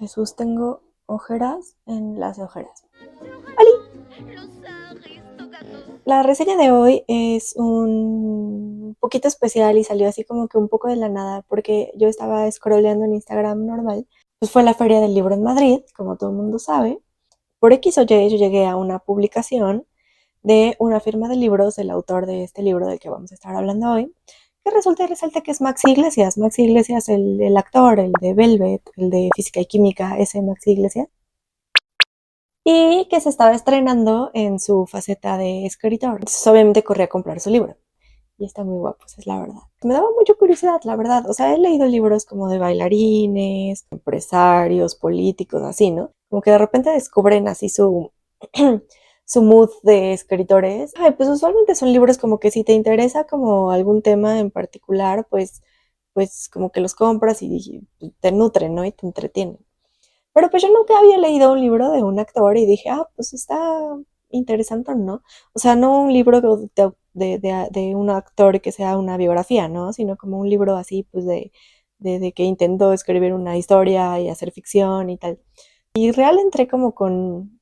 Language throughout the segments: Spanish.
Jesús, tengo ojeras en las ojeras. ¡Holi! La reseña de hoy es un poquito especial y salió así como que un poco de la nada porque yo estaba scrolleando en Instagram normal. Pues fue la Feria del Libro en Madrid, como todo el mundo sabe. Por X o Y yo llegué a una publicación de una firma de libros del autor de este libro del que vamos a estar hablando hoy, que resulta y resalta que es Maxi Iglesias. Maxi Iglesias, el actor, el de Velvet, el de Física y Química, ese Maxi Iglesias, y que se estaba estrenando en su faceta de escritor. Entonces obviamente corrí a comprar su libro. Y está muy guapo, esa es la verdad. Me daba mucha curiosidad, la verdad. O sea, he leído libros como de bailarines, empresarios, políticos, así, ¿no? Como que de repente descubren así su, su mood de escritores. Ay, pues usualmente son libros como que si te interesa como algún tema en particular, pues como que los compras y te nutren, ¿no? Y te entretienen. Pero pues yo nunca había leído un libro de un actor y dije, pues está interesante, ¿no? O sea, no un libro de un actor que sea una biografía, ¿no? Sino como un libro así, pues de que intentó escribir una historia y hacer ficción y tal. Y real entré como con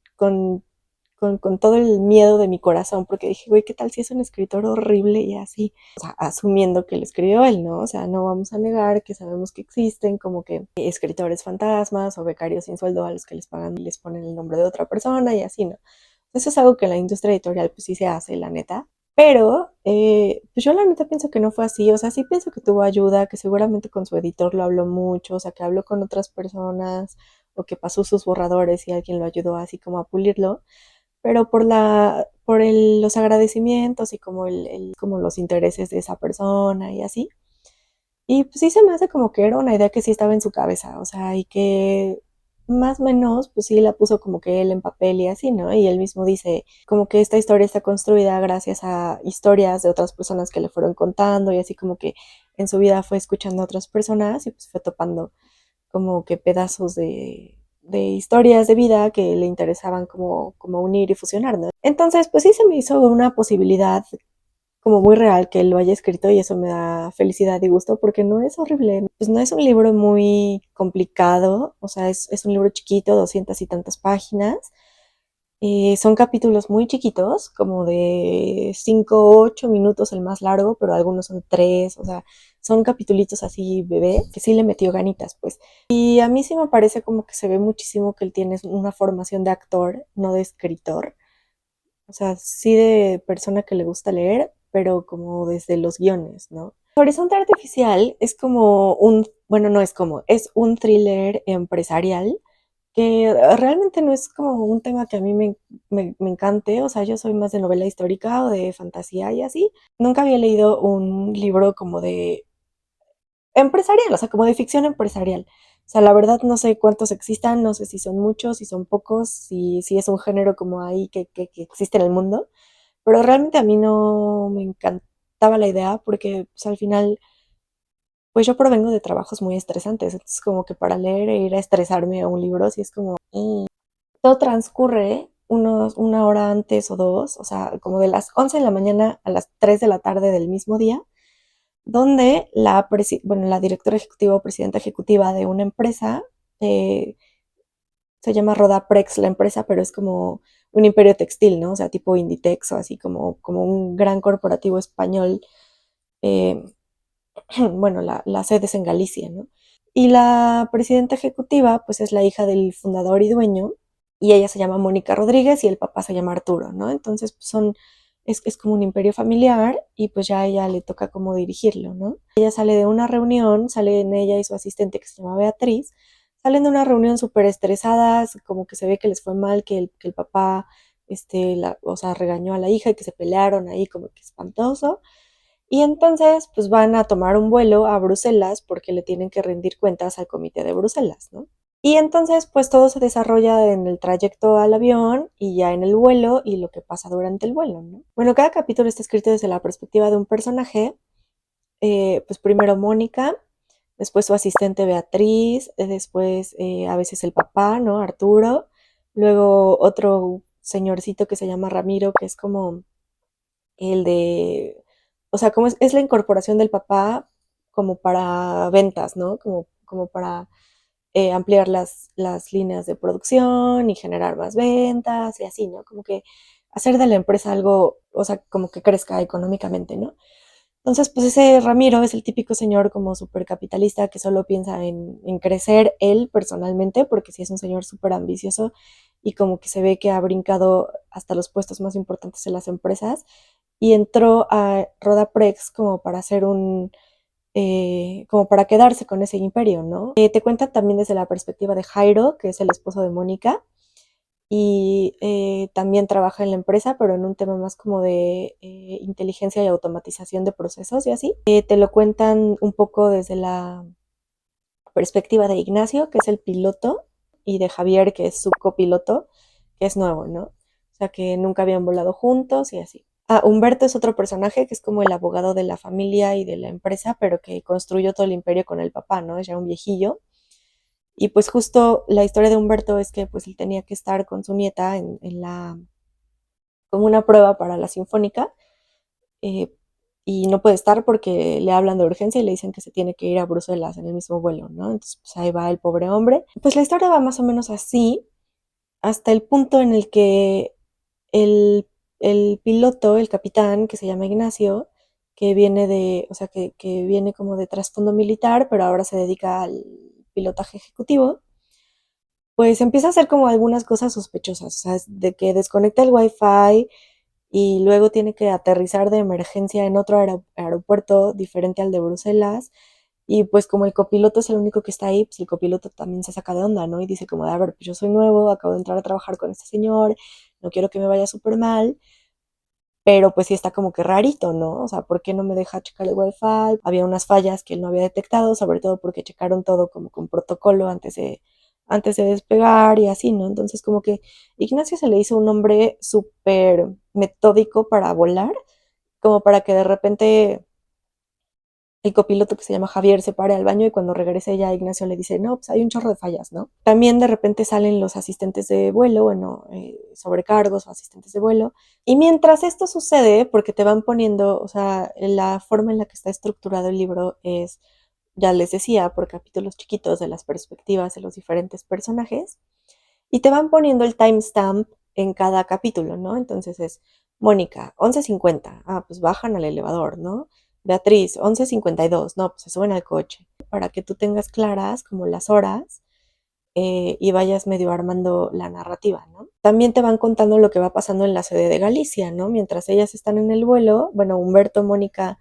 todo el miedo de mi corazón, porque dije, güey, ¿qué tal si es un escritor horrible y así? O sea, asumiendo que lo escribió él, ¿no? O sea, no vamos a negar que sabemos que existen como que escritores fantasmas o becarios sin sueldo a los que les pagan y les ponen el nombre de otra persona y así, ¿no? Eso es algo que en la industria editorial pues sí se hace, la neta. Pero, pues yo la neta pienso que no fue así, o sea, sí pienso que tuvo ayuda, que seguramente con su editor lo habló mucho, o sea, que habló con otras personas, o que pasó sus borradores y alguien lo ayudó así como a pulirlo, pero los agradecimientos y como como los intereses de esa persona y así. Y pues sí se me hace como que era una idea que sí estaba en su cabeza, o sea, y que más o menos, pues sí la puso como que él en papel y así, ¿no? Y él mismo dice como que esta historia está construida gracias a historias de otras personas que le fueron contando y así como que en su vida fue escuchando a otras personas y pues fue topando como que pedazos de historias de vida que le interesaban como unir y fusionar, ¿no? Entonces, pues sí se me hizo una posibilidad como muy real que él lo haya escrito y eso me da felicidad y gusto porque no es horrible, pues no es un libro muy complicado, o sea, es un libro chiquito, 200 y tantas páginas, son capítulos muy chiquitos, como de 5 o 8 minutos el más largo, pero algunos son 3, o sea, son capitulitos así bebé, que sí le metió ganitas, pues. Y a mí sí me parece como que se ve muchísimo que él tiene una formación de actor, no de escritor. O sea, sí de persona que le gusta leer, pero como desde los guiones, ¿no? Horizonte Artificial es como bueno, no es como, es un thriller empresarial que realmente no es como un tema que a mí me encante, o sea, yo soy más de novela histórica o de fantasía y así. Nunca había leído un libro como de empresarial, o sea, como de ficción empresarial. O sea, la verdad no sé cuántos existan, no sé si son muchos, si son pocos, si es un género como ahí que existe en el mundo, pero realmente a mí no me encantaba la idea porque pues, al final, pues yo provengo de trabajos muy estresantes, entonces como que para leer e ir a estresarme a un libro, sí es como, todo transcurre una hora antes o dos, o sea, como de las 11 de la mañana a las 3 de la tarde del mismo día, donde la directora ejecutiva o presidenta ejecutiva de una empresa, eh, se llama Rodaprex la empresa, pero es como un imperio textil, ¿no? O sea, tipo Inditex o así como un gran corporativo español. eh, bueno, la sede es en Galicia, ¿no? Y la presidenta ejecutiva, pues es la hija del fundador y dueño, y ella se llama Mónica Rodríguez y el papá se llama Arturo, ¿no? Entonces, pues es como un imperio familiar y pues ya a ella le toca como dirigirlo, ¿no? Ella sale de una reunión, salen ella y su asistente que se llama Beatriz, salen de una reunión súper estresadas, como que se ve que les fue mal, que el papá, o sea, regañó a la hija y que se pelearon ahí como que espantoso. Y entonces, pues van a tomar un vuelo a Bruselas porque le tienen que rendir cuentas al comité de Bruselas, ¿no? Y entonces, pues todo se desarrolla en el trayecto al avión y ya en el vuelo y lo que pasa durante el vuelo, ¿no? Bueno, cada capítulo está escrito desde la perspectiva de un personaje, pues primero Mónica, después su asistente Beatriz, después a veces el papá, ¿no? Arturo, luego otro señorcito que se llama Ramiro, que es como el de, o sea, como es la incorporación del papá como para ventas, ¿no? Como para ampliar las líneas de producción y generar más ventas y así, ¿no? Como que hacer de la empresa algo, o sea, como que crezca económicamente, ¿no? Entonces, pues ese Ramiro es el típico señor como súper capitalista que solo piensa en crecer él personalmente, porque sí es un señor súper ambicioso y como que se ve que ha brincado hasta los puestos más importantes en las empresas y entró a Rodaprex como para hacer como para quedarse con ese imperio, ¿no? Te cuentan también desde la perspectiva de Jairo, que es el esposo de Mónica, y también trabaja en la empresa, pero en un tema más como de inteligencia y automatización de procesos y así. Te lo cuentan un poco desde la perspectiva de Ignacio, que es el piloto, y de Javier, que es su copiloto, que es nuevo, ¿no? O sea, que nunca habían volado juntos y así. Ah, Humberto es otro personaje que es como el abogado de la familia y de la empresa, pero que construyó todo el imperio con el papá, ¿no? Es ya un viejillo. Y pues justo la historia de Humberto es que pues él tenía que estar con su nieta como una prueba para la sinfónica, eh, y no puede estar porque le hablan de urgencia y le dicen que se tiene que ir a Bruselas en el mismo vuelo, ¿no? Entonces pues ahí va el pobre hombre. Pues la historia va más o menos así, hasta el punto en el que el, el piloto, el capitán, que se llama Ignacio, que viene o sea, que viene como de trasfondo militar, pero ahora se dedica al pilotaje ejecutivo, pues empieza a hacer como algunas cosas sospechosas, o sea, de que desconecta el wifi y luego tiene que aterrizar de emergencia en otro aeropuerto diferente al de Bruselas. Y pues como el copiloto es el único que está ahí, pues el copiloto también se saca de onda, ¿no? Y dice como, a ver, pues yo soy nuevo, acabo de entrar a trabajar con este señor, no quiero que me vaya súper mal, pero pues sí está como que rarito, ¿no? O sea, ¿por qué no me deja checar el wifi? Había unas fallas que él no había detectado, sobre todo porque checaron todo como con protocolo antes de despegar y así, ¿no? Entonces como que Ignacio se le hizo un hombre súper metódico para volar, como para que de repente el copiloto, que se llama Javier, se pare al baño y cuando regrese ya Ignacio le dice, no, pues hay un chorro de fallas, ¿no? También de repente salen los asistentes de vuelo, bueno, sobrecargos o asistentes de vuelo. Y mientras esto sucede, porque te van poniendo, o sea, la forma en la que está estructurado el libro es, ya les decía, por capítulos chiquitos de las perspectivas de los diferentes personajes, y te van poniendo el timestamp en cada capítulo, ¿no? Entonces es Mónica, 11:50, pues bajan al elevador, ¿no? Beatriz, 11:52, no, pues se suben al coche, para que tú tengas claras como las horas, y vayas medio armando la narrativa, ¿no? También te van contando lo que va pasando en la sede de Galicia, ¿no? Mientras ellas están en el vuelo, bueno, Humberto, Mónica,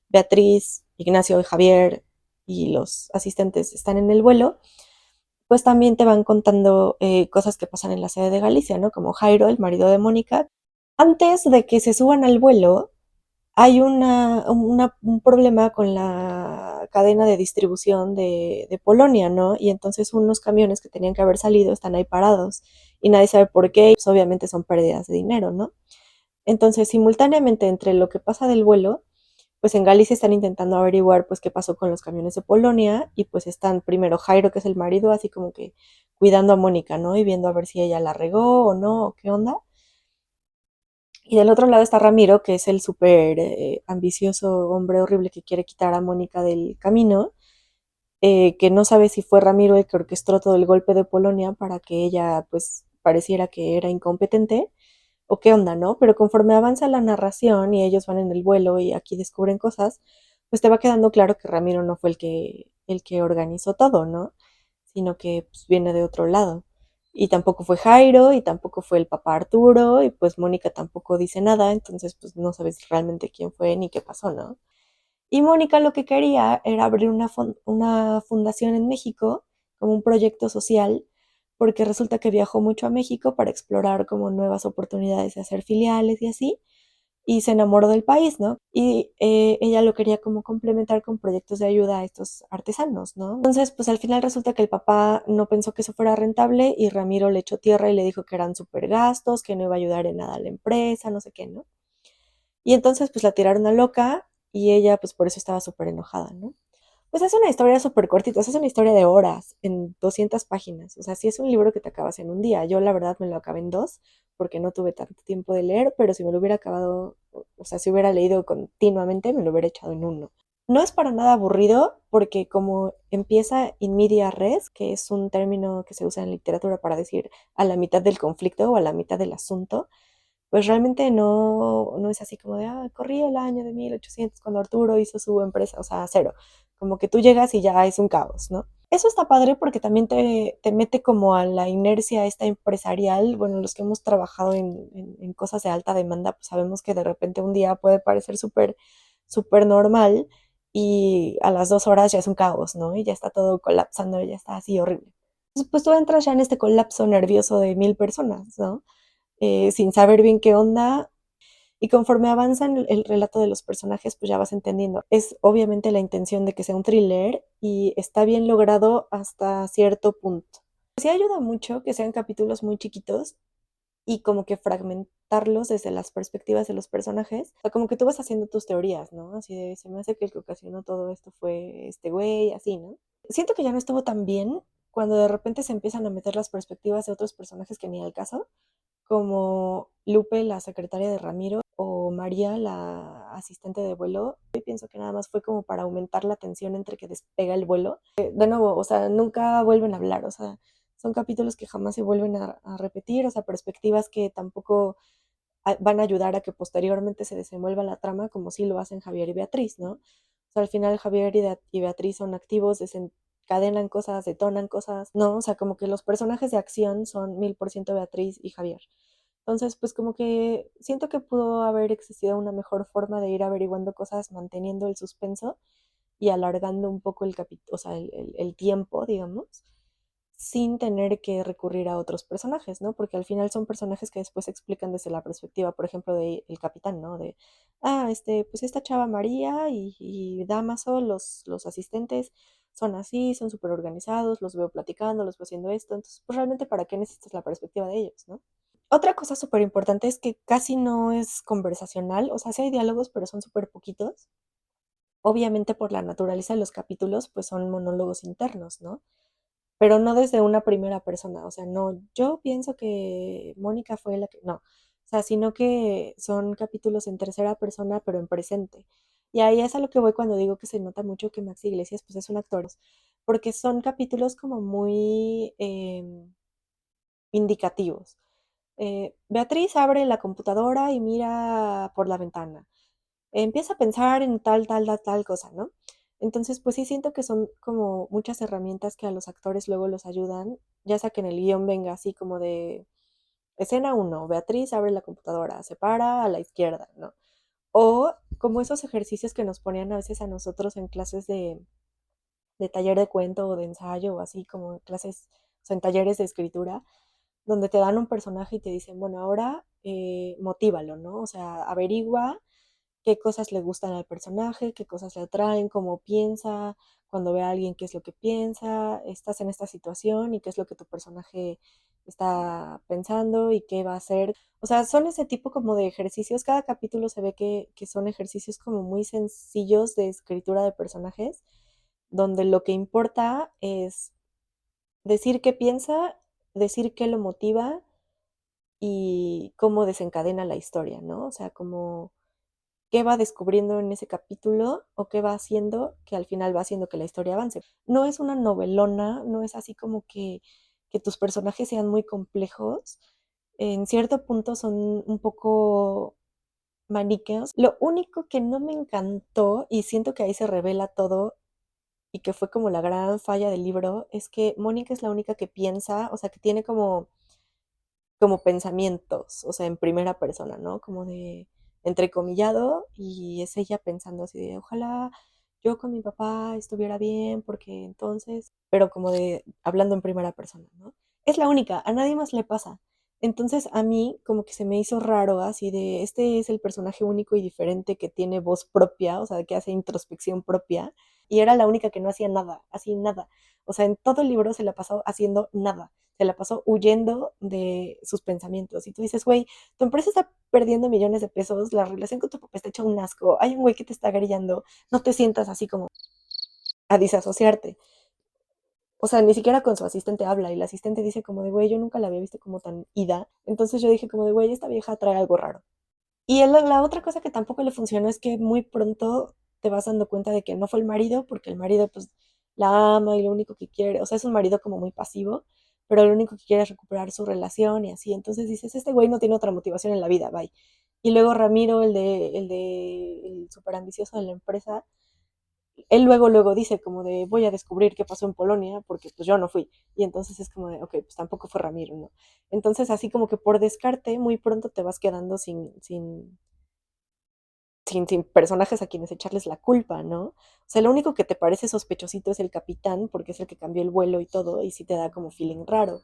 Beatriz, Ignacio y Javier y los asistentes están en el vuelo, pues también te van contando cosas que pasan en la sede de Galicia, ¿no? Como Jairo, el marido de Mónica. Antes de que se suban al vuelo, hay un problema con la cadena de distribución de Polonia, ¿no? Y entonces unos camiones que tenían que haber salido están ahí parados y nadie sabe por qué, y pues obviamente son pérdidas de dinero, ¿no? Entonces, simultáneamente entre lo que pasa del vuelo, pues en Galicia están intentando averiguar pues qué pasó con los camiones de Polonia y pues están primero Jairo, que es el marido, así como que cuidando a Mónica, ¿no? Y viendo a ver si ella la regó o no, o qué onda. Y del otro lado está Ramiro, que es el súper ambicioso hombre horrible que quiere quitar a Mónica del camino, que no sabe si fue Ramiro el que orquestó todo el golpe de Polonia para que ella pues pareciera que era incompetente, o qué onda, ¿no? Pero conforme avanza la narración y ellos van en el vuelo y aquí descubren cosas, pues te va quedando claro que Ramiro no fue el que organizó todo, ¿no? Sino que pues, viene de otro lado. Y tampoco fue Jairo, y tampoco fue el papá Arturo, y pues Mónica tampoco dice nada, entonces pues no sabes realmente quién fue ni qué pasó, ¿no? Y Mónica lo que quería era abrir una fundación en México, como un proyecto social, porque resulta que viajó mucho a México para explorar como nuevas oportunidades de hacer filiales y así, y se enamoró del país, ¿no? Y ella lo quería como complementar con proyectos de ayuda a estos artesanos, ¿no? Entonces, pues al final resulta que el papá no pensó que eso fuera rentable y Ramiro le echó tierra y le dijo que eran súper gastos, que no iba a ayudar en nada a la empresa, no sé qué, ¿no? Y entonces, pues la tiraron a loca y ella, pues por eso estaba súper enojada, ¿no? Pues es una historia súper cortita, o sea, es una historia de horas, en 200 páginas. O sea, sí es un libro que te acabas en un día. Yo, la verdad, me lo acabé en dos, porque no tuve tanto tiempo de leer, pero si me lo hubiera acabado, o sea, si hubiera leído continuamente, me lo hubiera echado en uno. No es para nada aburrido porque como empieza in media res, que es un término que se usa en literatura para decir a la mitad del conflicto o a la mitad del asunto, pues realmente no es así como de, corrí el año de 1800 cuando Arturo hizo su empresa, o sea, cero. Como que tú llegas y ya es un caos, ¿no? Eso está padre porque también te mete como a la inercia esta empresarial. Bueno, los que hemos trabajado en cosas de alta demanda, pues sabemos que de repente un día puede parecer súper, súper normal y a las 2 horas ya es un caos, ¿no? Y ya está todo colapsando, ya está así horrible. Entonces, pues tú entras ya en este colapso nervioso de 1000 personas, ¿no? Sin saber bien qué onda. Y conforme avanza en el relato de los personajes, pues ya vas entendiendo. Es obviamente la intención de que sea un thriller y está bien logrado hasta cierto punto. Sí ayuda mucho que sean capítulos muy chiquitos y como que fragmentarlos desde las perspectivas de los personajes. O sea, como que tú vas haciendo tus teorías, ¿no? Así de, se me hace que el que ocasionó todo esto fue este güey, así, ¿no? Siento que ya no estuvo tan bien cuando de repente se empiezan a meter las perspectivas de otros personajes que ni al caso, como Lupe, la secretaria de Ramiro, o María, la asistente de vuelo. Yo pienso que nada más fue como para aumentar la tensión entre que despega el vuelo. De nuevo, o sea, nunca vuelven a hablar, o sea, son capítulos que jamás se vuelven a repetir, o sea, perspectivas que tampoco van a ayudar a que posteriormente se desenvuelva la trama como sí lo hacen Javier y Beatriz, ¿no? O sea, al final Javier y Beatriz son activos, desencadenan cosas, detonan cosas, ¿no? O sea, como que los personajes de acción son 1000% Beatriz y Javier. Entonces, pues como que siento que pudo haber existido una mejor forma de ir averiguando cosas manteniendo el suspenso y alargando un poco o sea, el tiempo, digamos, sin tener que recurrir a otros personajes, ¿no? Porque al final son personajes que después se explican desde la perspectiva, por ejemplo, de el capitán, ¿no? De, pues esta chava María y Damaso, los asistentes, son así, son súper organizados, los veo platicando, los veo haciendo esto, entonces, pues realmente, ¿para qué necesitas la perspectiva de ellos, no? Otra cosa súper importante es que casi no es conversacional, o sea, sí hay diálogos, pero son súper poquitos. Obviamente por la naturaleza de los capítulos, pues son monólogos internos, ¿no? Pero no desde una primera persona, o sea, no, yo pienso que Mónica fue la que, no, o sea, sino que son capítulos en tercera persona, pero en presente. Y ahí es a lo que voy cuando digo que se nota mucho que Maxi Iglesias, pues es un actor, porque son capítulos como muy indicativos. Beatriz abre la computadora y mira por la ventana. Empieza a pensar en tal cosa, ¿no? Entonces, pues sí siento que son como muchas herramientas que a los actores luego los ayudan, ya sea que en el guión venga así como de escena uno, Beatriz abre la computadora, se para a la izquierda, ¿no? O como esos ejercicios que nos ponían a veces a nosotros en clases de taller de cuento o de ensayo o así como clases, o sea, en talleres de escritura, donde te dan un personaje y te dicen, bueno, ahora motívalo, ¿no? O sea, averigua qué cosas le gustan al personaje, qué cosas le atraen, cómo piensa, cuando ve a alguien qué es lo que piensa, estás en esta situación y qué es lo que tu personaje está pensando y qué va a hacer. O sea, son ese tipo como de ejercicios. Cada capítulo se ve que son ejercicios como muy sencillos de escritura de personajes, donde lo que importa es decir qué piensa, decir qué lo motiva y cómo desencadena la historia, ¿no? O sea, como qué va descubriendo en ese capítulo o qué va haciendo que al final va haciendo que la historia avance. No es una novelona, no es así como que tus personajes sean muy complejos. En cierto punto son un poco maniqueos. Lo único que no me encantó, y siento que ahí se revela todo, y que fue como la gran falla del libro, es que Mónica es la única que piensa, o sea, que tiene como pensamientos, o sea, en primera persona, ¿no? Como de entrecomillado y es ella pensando así de, ojalá yo con mi papá estuviera bien, porque entonces, pero como de hablando en primera persona, ¿no? Es la única, a nadie más le pasa. Entonces a mí como que se me hizo raro, así de, este es el personaje único y diferente que tiene voz propia, o sea, que hace introspección propia, y era la única que no hacía nada, así nada. O sea, en todo el libro se la pasó haciendo nada, se la pasó huyendo de sus pensamientos. Y tú dices, güey, tu empresa está perdiendo millones de pesos, la relación con tu papá está hecha un asco, hay un güey que te está grillando, no te sientas así como a disasociarte. O sea, ni siquiera con su asistente habla y la asistente dice como de, güey, yo nunca la había visto como tan ida. Entonces yo dije como de, güey, esta vieja trae algo raro. Y la otra cosa que tampoco le funcionó es que muy pronto te vas dando cuenta de que no fue el marido, porque el marido pues la ama y lo único que quiere, o sea, es un marido como muy pasivo, pero lo único que quiere es recuperar su relación y así. Entonces dices, este güey no tiene otra motivación en la vida, bye. Y luego Ramiro, el súper ambicioso de la empresa, él luego dice como de voy a descubrir qué pasó en Polonia porque pues yo no fui. Y entonces es como de, ok, pues tampoco fue Ramiro, ¿no? Entonces así como que por descarte muy pronto te vas quedando sin personajes a quienes echarles la culpa, ¿no? O sea, lo único que te parece sospechosito es el capitán porque es el que cambió el vuelo y todo y sí te da como feeling raro.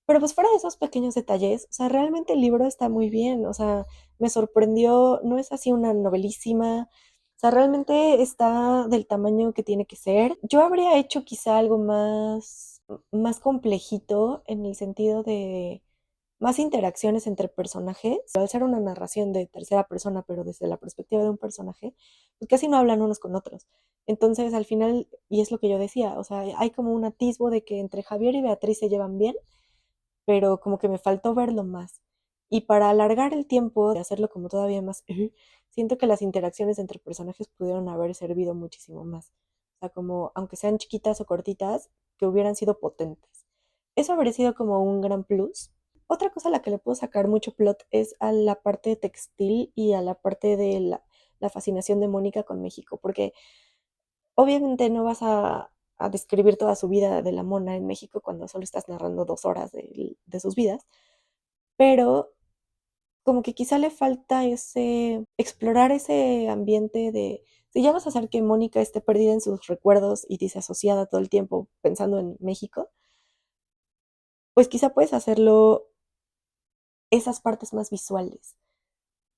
Pero pues fuera de esos pequeños detalles, o sea, realmente el libro está muy bien, o sea, me sorprendió, no es así una novelísima, o sea, realmente está del tamaño que tiene que ser. Yo habría hecho quizá algo más complejito en el sentido de más interacciones entre personajes. Al ser una narración de tercera persona, pero desde la perspectiva de un personaje, pues casi no hablan unos con otros. Entonces, al final, y es lo que yo decía, o sea, hay como un atisbo de que entre Javier y Beatriz se llevan bien, pero como que me faltó verlo más. Y para alargar el tiempo de hacerlo como todavía más, siento que las interacciones entre personajes pudieron haber servido muchísimo más. O sea, como, aunque sean chiquitas o cortitas, que hubieran sido potentes. Eso habría sido como un gran plus. Otra cosa a la que le puedo sacar mucho plot es a la parte textil y a la parte de la fascinación de Mónica con México, porque obviamente no vas a describir toda su vida de la mona en México cuando solo estás narrando 2 horas de sus vidas, pero como que quizá le falta explorar ese ambiente de, si ya vas a hacer que Mónica esté perdida en sus recuerdos y disasociada todo el tiempo pensando en México, pues quizá puedes hacerlo esas partes más visuales.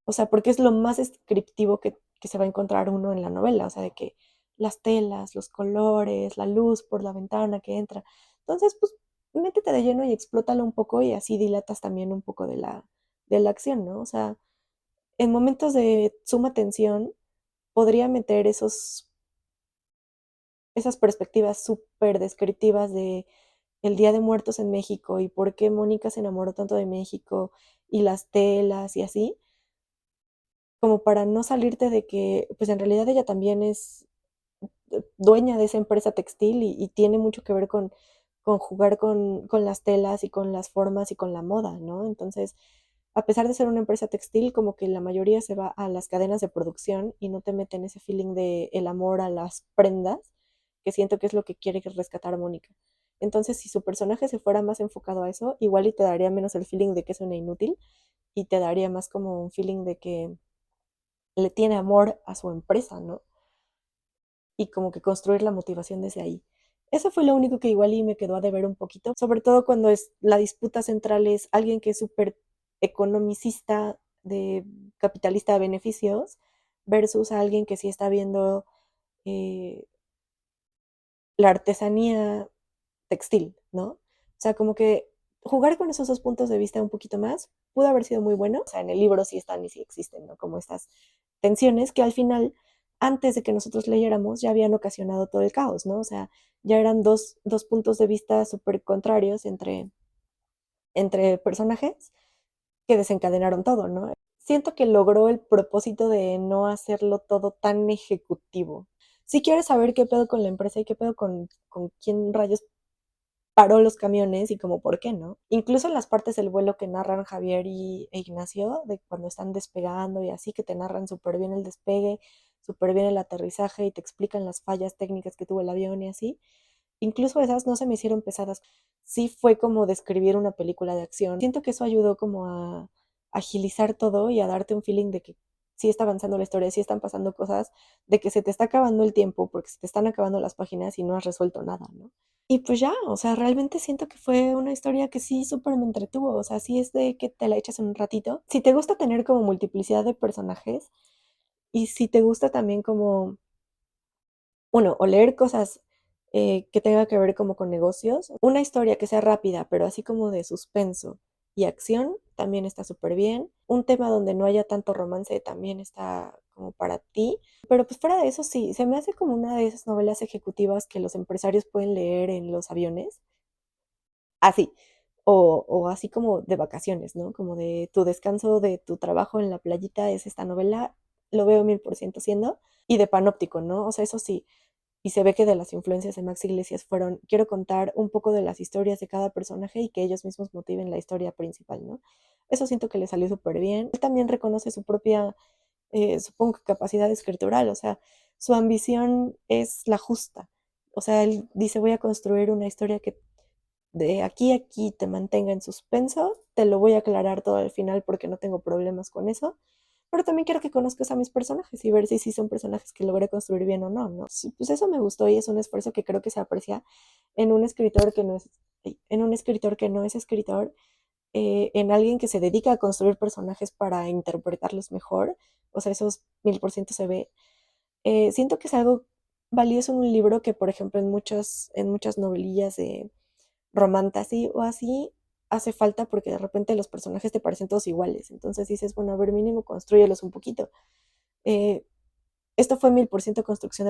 O sea, porque es lo más descriptivo que se va a encontrar uno en la novela, o sea, de que las telas, los colores, la luz por la ventana que entra. Entonces, pues, métete de lleno y explótalo un poco y así dilatas también un poco de la acción, ¿no? O sea, en momentos de suma tensión, podría meter esas perspectivas súper descriptivas de el Día de Muertos en México y por qué Mónica se enamoró tanto de México y las telas y así, como para no salirte de que, pues en realidad ella también es dueña de esa empresa textil y tiene mucho que ver con jugar con las telas y con las formas y con la moda, ¿no? Entonces, a pesar de ser una empresa textil, como que la mayoría se va a las cadenas de producción y no te meten ese feeling de el amor a las prendas, que siento que es lo que quiere rescatar Mónica. Entonces, si su personaje se fuera más enfocado a eso, igual y te daría menos el feeling de que es una inútil y te daría más como un feeling de que le tiene amor a su empresa, ¿no? Y como que construir la motivación desde ahí. Eso fue lo único que igual y me quedó a deber un poquito, sobre todo cuando es la disputa central es alguien que es súper economicista, de capitalista de beneficios, versus a alguien que sí está viendo eh, la artesanía textil, ¿no? O sea, como que jugar con esos dos puntos de vista un poquito más pudo haber sido muy bueno. O sea, en el libro sí están y sí existen, ¿no? Como estas tensiones que al final, antes de que nosotros leyéramos, ya habían ocasionado todo el caos, ¿no? O sea, ya eran dos puntos de vista súper contrarios entre personajes que desencadenaron todo, ¿no? Siento que logró el propósito de no hacerlo todo tan ejecutivo. Si quieres saber qué pedo con la empresa y qué pedo con quién rayos paró los camiones y como por qué, ¿no? Incluso en las partes del vuelo que narran Javier e Ignacio, de cuando están despegando y así, que te narran súper bien el despegue, súper bien el aterrizaje y te explican las fallas técnicas que tuvo el avión y así. Incluso esas no se me hicieron pesadas. Sí fue como describir una película de acción. Siento que eso ayudó como a agilizar todo y a darte un feeling de que sí está avanzando la historia, sí están pasando cosas, de que se te está acabando el tiempo porque se te están acabando las páginas y no has resuelto nada, ¿no? Y pues ya, o sea, realmente siento que fue una historia que sí súper me entretuvo, o sea, sí es de que te la echas en un ratito. Si te gusta tener como multiplicidad de personajes y si te gusta también como, uno, o leer cosas que tenga que ver como con negocios, una historia que sea rápida, pero así como de suspenso y acción, también está súper bien. Un tema donde no haya tanto romance también está como para ti. Pero pues fuera de eso, sí, se me hace como una de esas novelas ejecutivas que los empresarios pueden leer en los aviones. Así. O así como de vacaciones, ¿no? Como de tu descanso de tu trabajo en la playita es esta novela lo veo 1000% siendo, y de panóptico, ¿no? O sea, eso sí, y se ve que de las influencias de Max Iglesias fueron, quiero contar un poco de las historias de cada personaje y que ellos mismos motiven la historia principal, ¿no? Eso siento que le salió súper bien. Él también reconoce su propia, supongo que capacidad escritural, o sea, su ambición es la justa. O sea, él dice, voy a construir una historia que de aquí a aquí te mantenga en suspenso, te lo voy a aclarar todo al final porque no tengo problemas con eso, pero también quiero que conozcas a mis personajes y ver si sí son personajes que logré construir bien o no, ¿no? Sí, pues eso me gustó y es un esfuerzo que creo que se aprecia en un escritor que no es, en un escritor que no es escritor, en alguien que se dedica a construir personajes para interpretarlos mejor, o sea, esos 1000% se ve. Siento que es algo valioso en un libro que, por ejemplo, en muchas novelillas de romantasy o así, hace falta porque de repente los personajes te parecen todos iguales. Entonces dices, bueno, a ver, mínimo construyelos un poquito. Eh, Esto fue 1000% construcción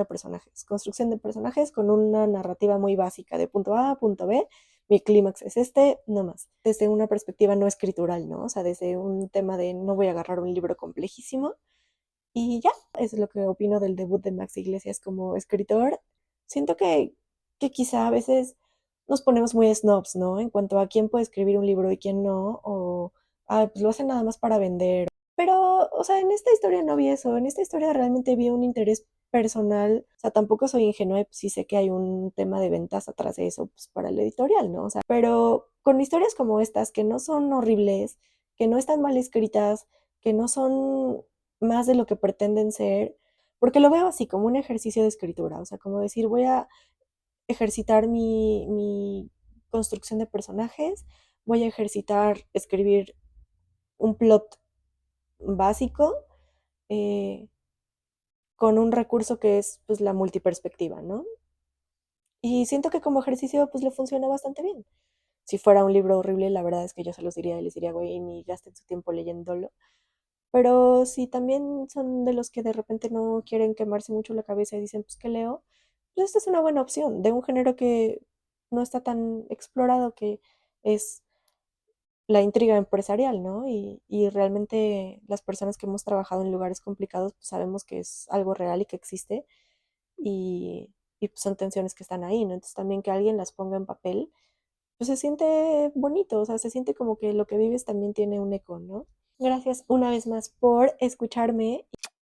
de personajes con una narrativa muy básica, de punto A a punto B, mi clímax es este, no más. Desde una perspectiva no escritural, ¿no? O sea, desde un tema de no voy a agarrar un libro complejísimo y ya, es lo que opino del debut de Max Iglesias como escritor. Siento que quizá a veces nos ponemos muy snobs, ¿no? En cuanto a quién puede escribir un libro y quién no, o pues lo hacen nada más para vender. Pero, o sea, en esta historia no vi eso, en esta historia realmente vi un interés personal, o sea, tampoco soy ingenua y pues sí sé que hay un tema de ventas atrás de eso, pues para el editorial, ¿no? O sea, pero con historias como estas, que no son horribles, que no están mal escritas, que no son más de lo que pretenden ser, porque lo veo así como un ejercicio de escritura, o sea, como decir, voy a ejercitar mi construcción de personajes, voy a ejercitar escribir un plot básico, eh, con un recurso que es pues la multiperspectiva, ¿no? Y siento que como ejercicio pues le funciona bastante bien. Si fuera un libro horrible, la verdad es que yo se los diría y les diría, güey, ni gasten su tiempo leyéndolo. Pero si también son de los que de repente no quieren quemarse mucho la cabeza y dicen, pues, ¿qué leo? Pues esta es una buena opción de un género que no está tan explorado, que es la intriga empresarial, ¿no? Y realmente las personas que hemos trabajado en lugares complicados, pues sabemos que es algo real y que existe y pues son tensiones que están ahí, ¿no? Entonces también que alguien las ponga en papel, pues se siente bonito, o sea, se siente como que lo que vives también tiene un eco, ¿no? Gracias una vez más por escucharme.